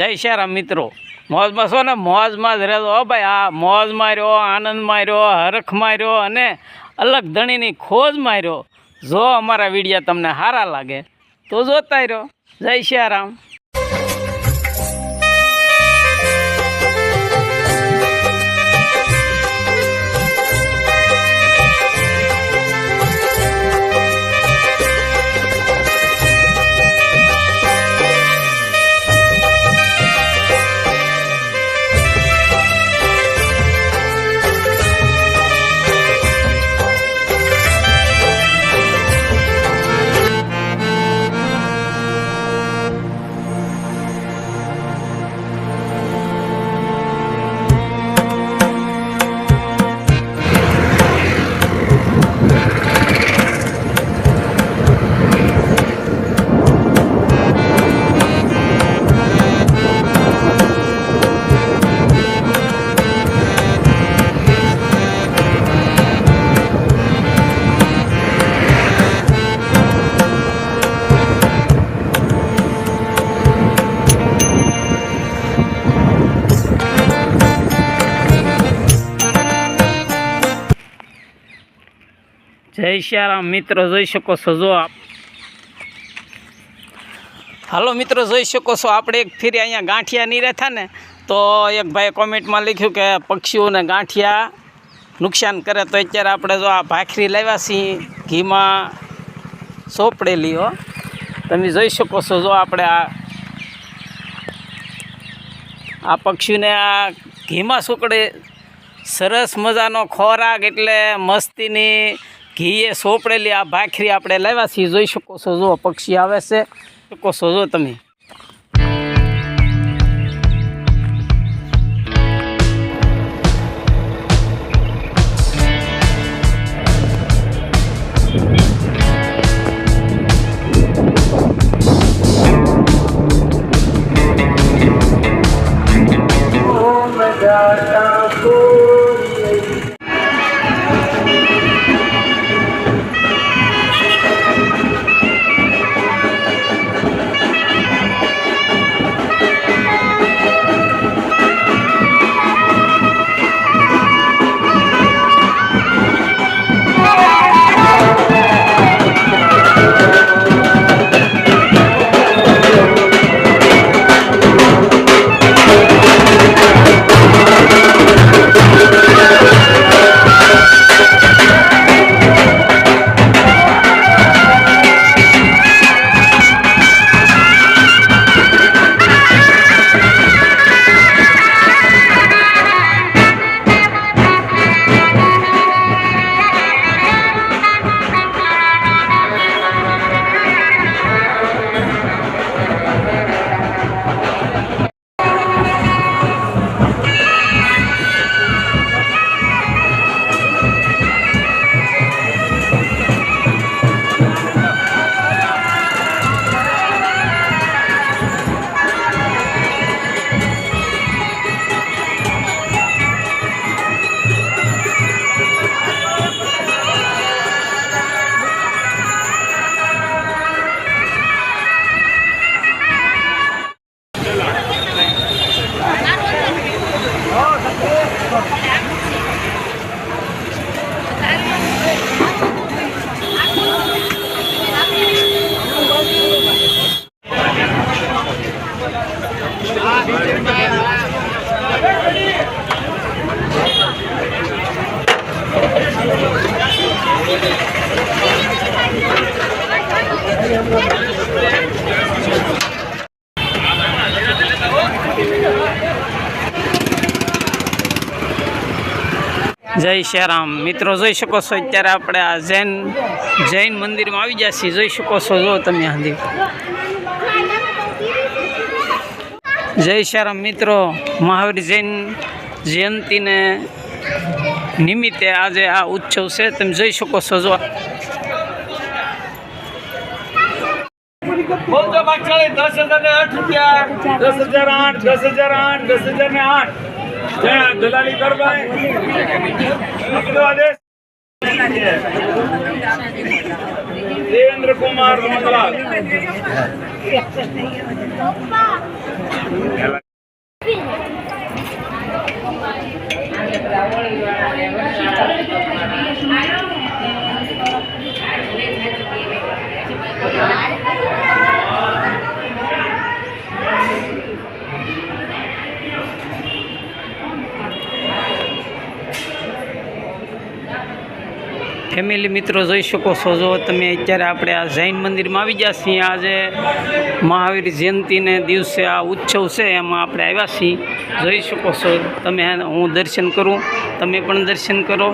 જય શ્રી રામ મિત્રો, મોજમાં છો ને? મોજમાં જ રહેજો હો ભાઈ. આ મોજ માર્યો, આનંદ માર્યો, હરખ માર્યો અને અલગ ધણીની ખોજ માર્યો. જો અમારા વિડીયા તમને સારા લાગે તો જોતા રહ્યો. જય શ્રી રામ. જય શ્રી રામ મિત્રો, જોઈ શકો છો. જો હાલો મિત્રો, જોઈ શકો છો આપણે એક ફેરી અહીંયા ગાંઠિયા નહીં રહેતા ને, તો એક ભાઈ કોમેન્ટમાં લખ્યું કે પક્ષીઓને ગાંઠિયા નુકસાન કરે. તો અત્યારે આપણે જો આ ભાખરી લાવ્યા છીએ ઘીમાં સોપડેલી હો, તમે જોઈ શકો છો. જો આપણે આ પક્ષીઓને આ ઘીમાં સુકડે સરસ મજાનો ખોરાક, એટલે મસ્તીની ઘીએ સોપડેલી આ ભાખરી આપણે લાવ્યા છીએ. જોઈ શકો છો. જો પક્ષી આવે છે, શકો છો જો તમે. જય શ્રી રામ મિત્રો, જોઈ શકો છો. અત્યારે આપણે આ જૈન મંદિરમાં આવી ગયા છીએ. જોઈ શકો છો. જો તમે હાંધી. જય શ્રી રામ મિત્રો, મહાવીર જૈન જયંતિને નિમિત્તે આજે આ ઉત્સવ છે. તમે જોઈ શકો છો. જો બોલતો બાદશાહ 10,008 રૂપિયા, 10,008, 10,008, 10,008. દલાલી કર ભાઈ. દેવેન્દ્ર કુમાર રમતલાલ. ફેમિલી મિત્રો જોઈ શકો છો, જો તમે અત્યારે આપણે આ જૈન મંદિરમાં આવી ગયા છીએ. આજે મહાવીર જયંતિને દિવસે આ ઉત્સવ છે, એમાં આપણે આવ્યા છીએ. જોઈ શકો છો તમે, હું દર્શન કરું, તમે પણ દર્શન કરો.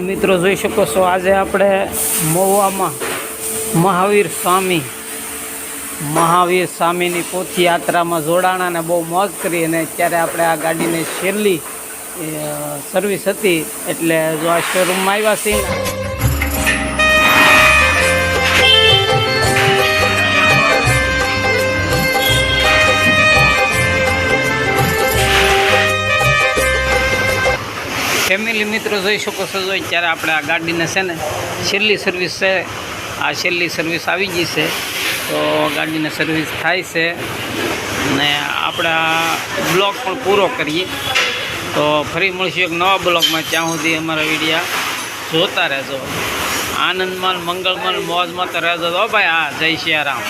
મિત્રો જોઈ શકો છો, આજે આપણે મહુવામાં મહાવીર સ્વામીની પોથયાત્રામાં જોડાણા અને બહુ મોજ કરી. અને અત્યારે આપણે આ ગાડીની છેલ્લી સર્વિસ હતી, એટલે જો આ શોરૂમમાં આવ્યા છીએ. ફેમિલી મિત્રો જોઈ શકો છો, જો અત્યારે આપણે આ ગાડીને છે ને છેલ્લી સર્વિસ છે, આ છેલ્લી સર્વિસ આવી ગઈ છે. તો ગાડીને સર્વિસ થાય છે ને આપણે આ બ્લોગ પણ પૂરો કરીએ. તો ફરી મળશું એક નવા બ્લોગમાં. ત્યાં સુધી અમારા વિડીયા જોતા રહેજો. આનંદમાં, મંગળમાં, મોજમાં તો રહેજો. ભાઈ, હા, જય સિયારામ.